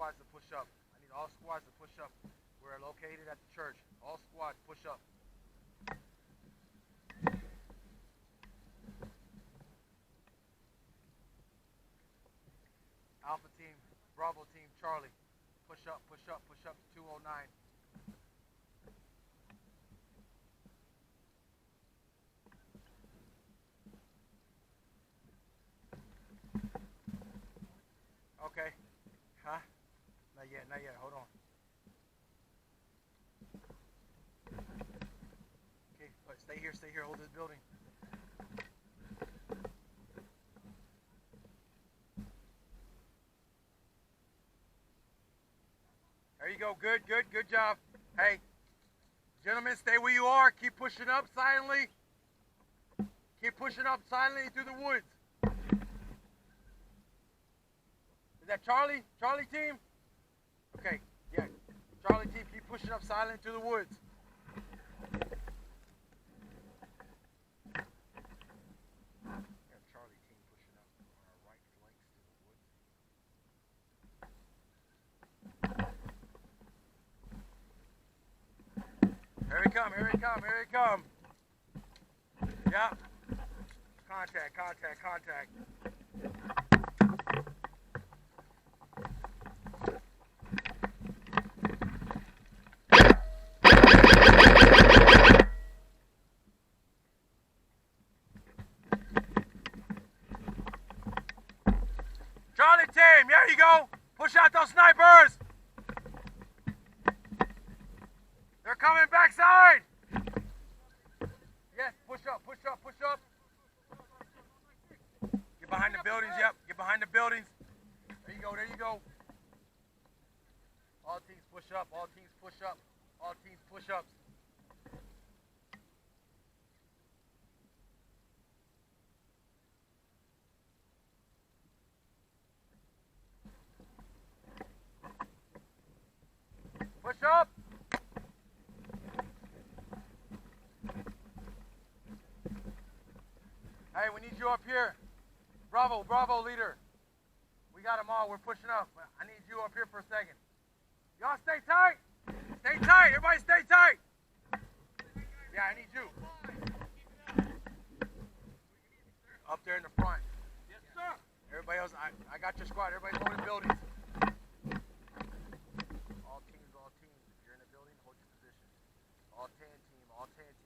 squads to push up. I need all squads to push up. We're located at the church. All squads push up. Alpha team, Bravo team, Charlie. Push up, push up, push up to 209. Okay. Huh? Not yet, not yet. Hold on. Okay, but stay here, hold this building. There you go. Good, good, good job. Hey, gentlemen, stay where you are. Keep pushing up silently. Keep pushing up silently through the woods. Is that Charlie? Charlie team? Okay, yeah. Charlie team, keep pushing up silent through the woods. Charlie team pushing up on our right flanks through the woods. Here we come, here we come, here we come. Yep. Contact, contact, contact. Charlie team, there you go. Push out those snipers. They're coming backside. Yes, push up, push up, push up. Get behind the buildings, yep. Get behind the buildings. There you go, there you go. All teams push up, all teams push up. All teams push ups. Push up. Hey, we need you up here. Bravo, Bravo leader. We got them all. We're pushing up. I need you up here for a second. Y'all stay tight. Stay tight. Everybody stay tight. Yeah, I need you. Up there in the front. Yes, sir. Everybody else, I got your squad. Everybody's holding buildings. All teams, if you're in a building, hold your position. All 10 team, all 10 team.